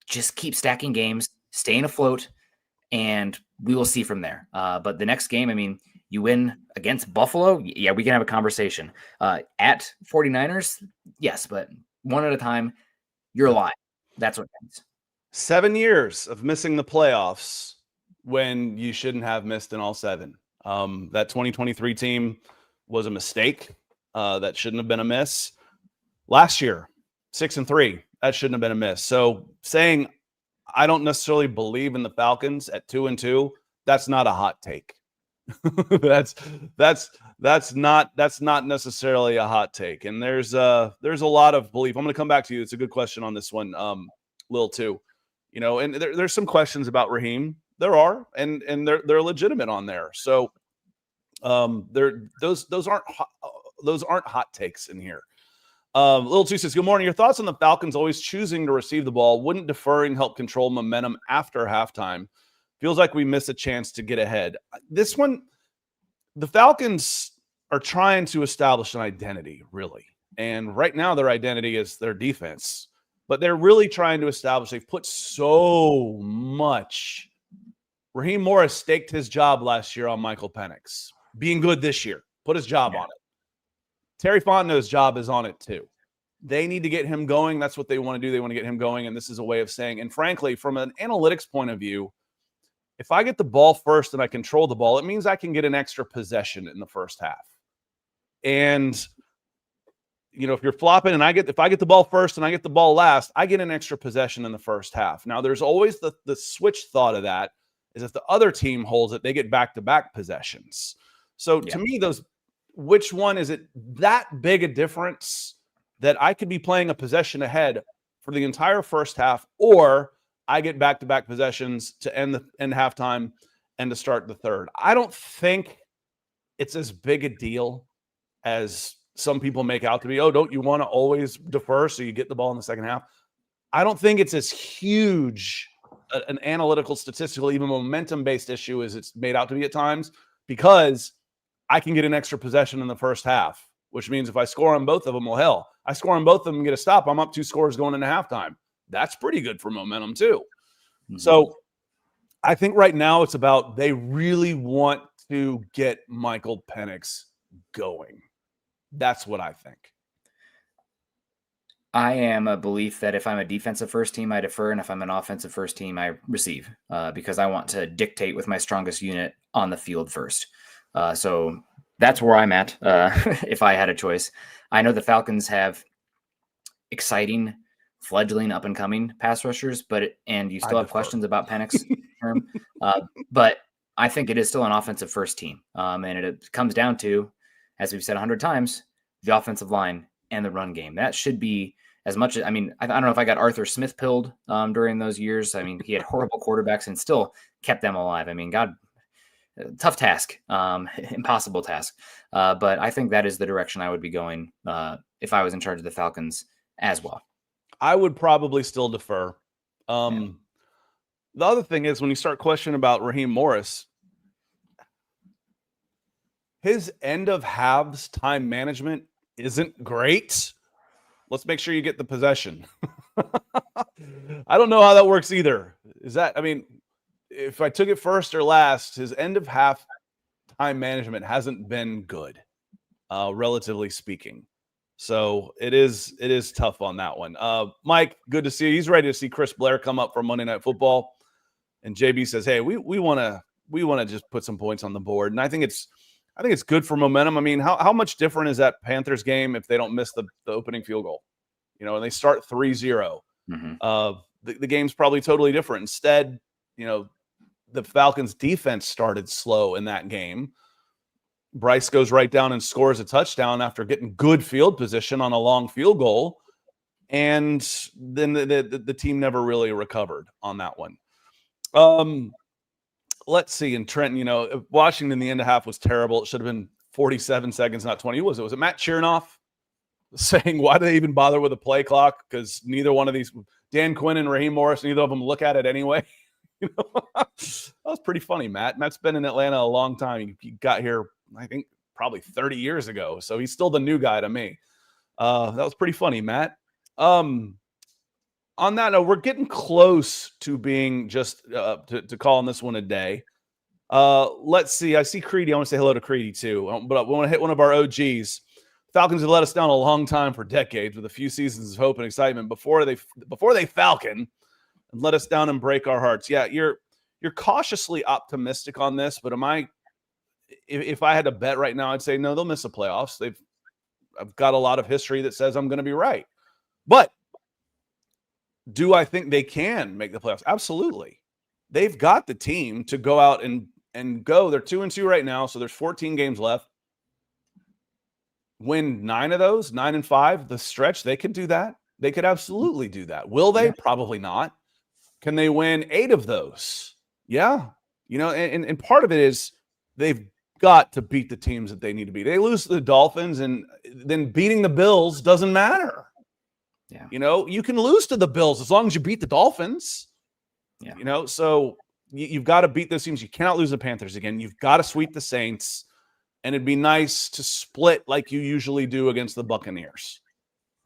Speaker 2: just keep stacking games, staying afloat, and we will see from there. But the next game, I mean, you win against Buffalo, yeah, we can have a conversation. At 49ers, yes, but one at a time, you're alive. That's what it means.
Speaker 1: 7 years of missing the playoffs when you shouldn't have missed in all 7. That 2023 team was a mistake. That shouldn't have been a miss. Last year, 6-3, that shouldn't have been a miss. So saying I don't necessarily believe in the Falcons at 2-2, that's not a hot take. that's not necessarily a hot take. And there's a lot of belief. I'm going to come back to you. It's a good question on this one, Lil too. You know, and there's some questions about Raheem. There are, and they're legitimate on there. So those aren't hot takes in here. Little Two says, good morning. Your thoughts on the Falcons always choosing to receive the ball? Wouldn't deferring help control momentum after halftime? Feels like we miss a chance to get ahead. This one, the Falcons are trying to establish an identity, really. And right now their identity is their defense. But they're really trying to establish, they've put so much. Raheem Morris staked his job last year on Michael Penix. Being good this year. Put his job on it. Terry Fontenot's job is on it too. They need to get him going. That's what they want to do. They want to get him going, and this is a way of saying, and frankly, from an analytics point of view, if I get the ball first and I control the ball, it means I can get an extra possession in the first half. And, you know, if you're flopping and if I get the ball first and I get the ball last, I get an extra possession in the first half. Now, there's always the switch thought of that is if the other team holds it, they get back-to-back possessions. So to me, which one is it that big a difference that I could be playing a possession ahead for the entire first half, or I get back-to-back possessions to end halftime and to start the third? I don't think it's as big a deal as some people make out to be. Oh, don't you want to always defer so you get the ball in the second half? I don't think it's as huge an analytical, statistical, even momentum-based issue as it's made out to be at times, because I can get an extra possession in the first half which means if I score on both of them, well, hell, I score on both of them and get a stop, I'm up 2 scores going into halftime. That's pretty good for momentum too. Mm-hmm. So I think right now it's about they really want to get Michael Penix going. That's what I think.
Speaker 2: I am a belief that if I'm a defensive first team, I defer, and if I'm an offensive first team, I receive, because I want to dictate with my strongest unit on the field first. So that's where I'm at. If I had a choice, I know the Falcons have exciting, fledgling, up and coming pass rushers, and you still have questions about Penix, but I think it is still an offensive first team, and it comes down to, as we've said 100 times, the offensive line and the run game. That should be as much as, I don't know if I got Arthur Smith pilled during those years. He had horrible quarterbacks and still kept them alive. God, tough task, impossible task. But I think that is the direction I would be going if I was in charge of the Falcons as well.
Speaker 1: I would probably still defer. The other thing is when you start questioning about Raheem Morris, his end of halves time management isn't great. Let's make sure you get the possession. I don't know how that works either. If I took it first or last, his end of half time management hasn't been good, relatively speaking. So it is tough on that one. Mike, good to see you. He's ready to see Chris Blair come up for Monday Night Football. And JB says, hey, we want to just put some points on the board. And I think it's good for momentum. How much different is that Panthers game if they don't miss the opening field goal? And they start 3-0. Mm-hmm. The game's probably totally different. Instead, the Falcons defense started slow in that game. Bryce goes right down and scores a touchdown after getting good field position on a long field goal. And then the team never really recovered on that one. Let's see. And Trent, Washington, the end of half was terrible. It should have been 47 seconds, not 20. Was it Matt Chernoff saying, why do they even bother with a play clock? Because neither one of these, Dan Quinn and Raheem Morris, neither of them look at it anyway. That was pretty funny, Matt. Matt's been in Atlanta a long time. He got here, I think, probably 30 years ago. So he's still the new guy to me. That was pretty funny, Matt. On that note, we're getting close to being just to calling this one a day. Let's see. I see Creedy. I want to say hello to Creedy too. But we want to hit one of our OGs. Falcons have let us down a long time for decades with a few seasons of hope and excitement before they Falcon and let us down and break our hearts. Yeah, you're cautiously optimistic on this, but if I had to bet right now, I'd say no, they'll miss the playoffs. I've got a lot of history that says I'm going to be right. But do I think they can make the playoffs? Absolutely. They've got the team to go out and go. They're 2-2 right now, so there's 14 games left. Win 9 of those, 9 and 5, the stretch, they could do that. They could absolutely do that. Will they? Yeah. Probably not. Can they win 8 of those? Yeah. And part of it is they've got to beat the teams that they need to beat. They lose to the Dolphins, and then beating the Bills doesn't matter. Yeah. You can lose to the Bills as long as you beat the Dolphins. Yeah. So you've got to beat those teams. You cannot lose the Panthers again. You've got to sweep the Saints. And it'd be nice to split like you usually do against the Buccaneers.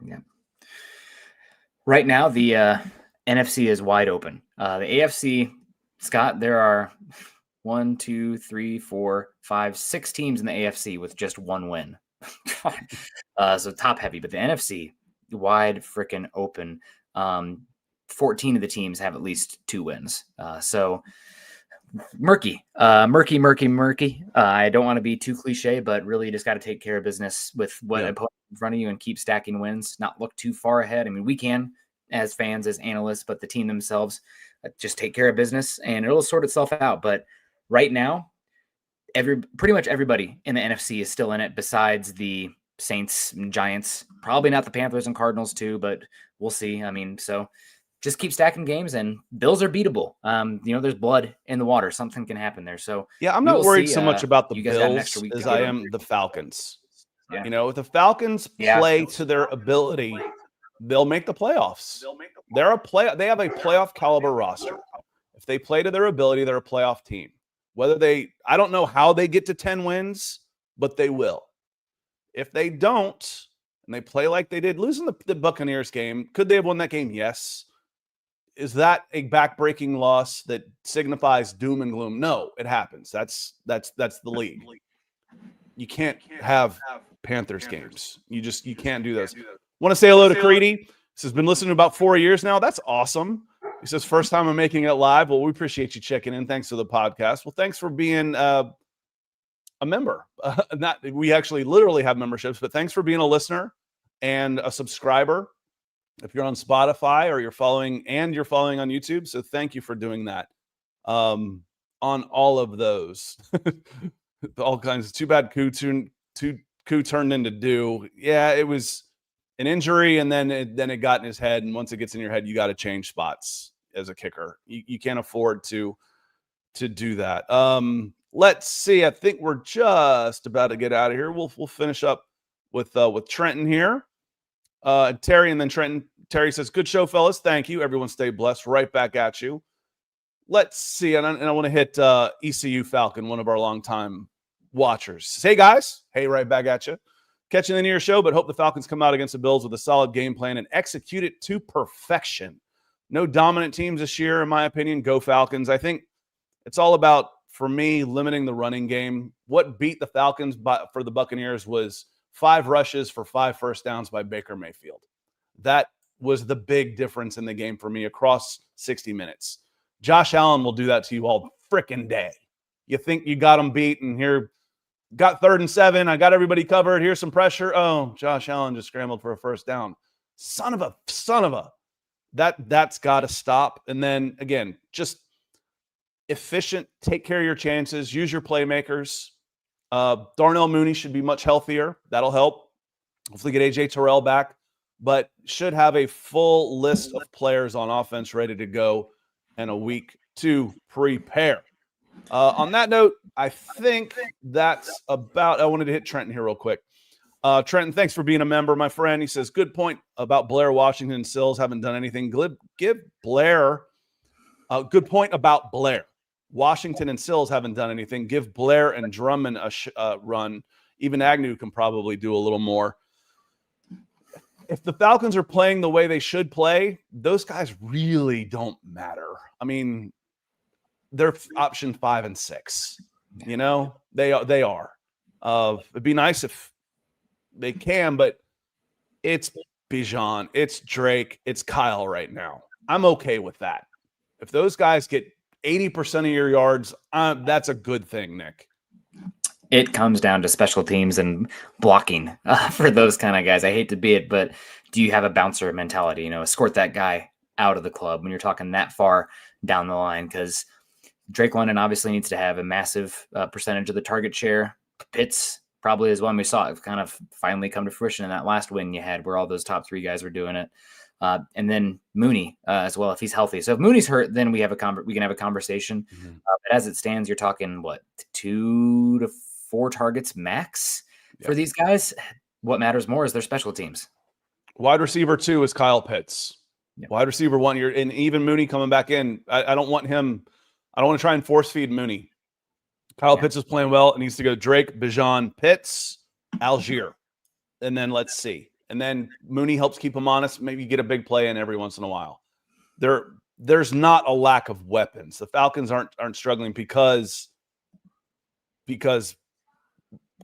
Speaker 2: Yeah. Right now, the NFC is wide open. The AFC, Scott, there are 1, 2, 3, 4, 5, 6 teams in the AFC with just 1 win. So top heavy, but the NFC, wide freaking open. 14 of the teams have at least 2 wins. So murky. I don't want to be too cliche, but really you just got to take care of business with what I put in front of you and keep stacking wins, not look too far ahead. We can as fans, as analysts, but the team themselves just take care of business and it'll sort itself out. But right now, pretty much everybody in the NFC is still in it besides the Saints and Giants, probably not the Panthers and Cardinals too, but we'll see. So just keep stacking games, and Bills are beatable. There's blood in the water. Something can happen there. So
Speaker 1: yeah, I'm not worried so much about the Bills as I am the Falcons. Yeah. If the Falcons play to their ability, they'll make the playoffs. They have a playoff caliber roster. If they play to their ability, they're a playoff team. I don't know how they get to 10 wins, but they will. If they don't, and they play like they did, losing the Buccaneers game, could they have won that game? Yes. Is that a backbreaking loss that signifies doom and gloom? No, it happens. That's the league. You can't have Panthers games. You can't do those. Want to say hello to Creedy. This has been listening about 4 years now. That's awesome. He says, first time I'm making it live. Well, we appreciate you checking in. Thanks for the podcast. Well, thanks for being a member. We actually literally have memberships, but thanks for being a listener and a subscriber. If you're on Spotify or you're following on YouTube. So thank you for doing that. On all of those. All kinds. Too bad Coup turned into do. Yeah, it was an injury, and then it got in his head. And once it gets in your head, you got to change spots as a kicker. You can't afford to do that. Let's see. I think we're just about to get out of here. We'll finish up with Trenton here. Terry, and then Trenton. Terry says, good show, fellas. Thank you. Everyone stay blessed. Right back at you. Let's see. And I want to hit ECU Falcon, one of our longtime watchers. Hey, guys. Hey, right back at you. Catching the near show, but hope the Falcons come out against the Bills with a solid game plan and execute it to perfection. No dominant teams this year, in my opinion. Go Falcons. I think it's all about, for me, limiting the running game. What beat the Falcons for the Buccaneers was 5 rushes for 5 first downs by Baker Mayfield. That was the big difference in the game for me across 60 minutes. Josh Allen will do that to you all frickin' day. You think you got him beat, and here, got 3rd and 7. I got everybody covered. Here's some pressure. Oh, Josh Allen just scrambled for a first down. Son of a. That's got to stop. And then, again, just efficient. Take care of your chances. Use your playmakers. Darnell Mooney should be much healthier. That'll help. Hopefully get A.J. Terrell back. But should have a full list of players on offense ready to go and a week to prepare. On that note, I think that's about – I wanted to hit Trenton here real quick. Trenton, thanks for being a member, my friend. He says, good point about Blair, Washington, and Sills haven't done anything. Give Blair – good point about Blair. Washington and Sills haven't done anything. Give Blair and Drummond a run. Even Agnew can probably do a little more. If the Falcons are playing the way they should play, those guys really don't matter. I mean, they're option 5 and 6. You know, they are. It'd be nice if they can, but it's Bijan, it's Drake, it's Kyle right now. I'm okay with that. If those guys get 80% of your yards, that's a good thing, Nick.
Speaker 2: It comes down to special teams and blocking for those kind of guys. I hate to be it, but do you have a bouncer mentality? You know, escort that guy out of the club when you're talking that far down the line, because Drake London obviously needs to have a massive percentage of the target share. Pitts probably is one we saw it kind of finally come to fruition in that last win you had where all those top 3 guys were doing it. And then Mooney as well, if he's healthy. So if Mooney's hurt, then we can have a conversation. Mm-hmm. But as it stands, you're talking, 2 to 4 targets max for these guys. What matters more is their special teams.
Speaker 1: Wide receiver 2 is Kyle Pitts. Yep. Wide receiver 1, and even Mooney coming back in. I don't want him. I don't want to try and force feed Mooney. Kyle Pitts is playing well. It needs to go Drake, Bijan, Pitts, Algier. And then let's see. And then Mooney helps keep him honest. Maybe you get a big play in every once in a while. There's not a lack of weapons. The Falcons aren't struggling because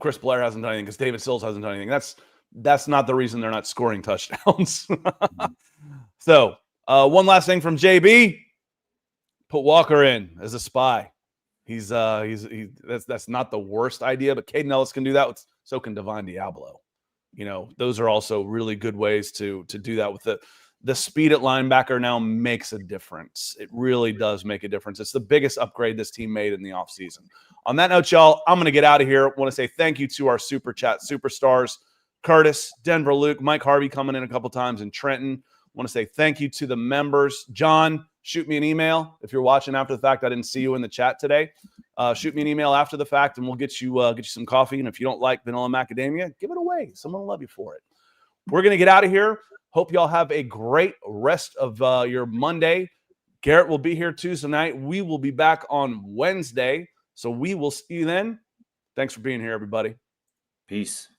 Speaker 1: Chris Blair hasn't done anything, because David Sills hasn't done anything. That's not the reason they're not scoring touchdowns. So one last thing from JB. Put Walker in as a spy. That's not the worst idea, but Caden Ellis can do that. So can Divine Diablo. You know, those are also really good ways to do that. With the speed at linebacker now makes a difference. It really does make a difference. It's the biggest upgrade this team made in the offseason. On that note, y'all, I'm going to get out of here. I want to say thank you to our Super Chat superstars, Curtis, Denver Luke, Mike Harvey coming in a couple times, and Trenton. I want to say thank you to the members. John, shoot me an email. If you're watching after the fact, I didn't see you in the chat today. Shoot me an email after the fact, and we'll get you some coffee. And if you don't like vanilla macadamia, give it away. Someone will love you for it. We're going to get out of here. Hope y'all have a great rest of your Monday. Garrett will be here Tuesday night. We will be back on Wednesday. So we will see you then. Thanks for being here, everybody.
Speaker 2: Peace.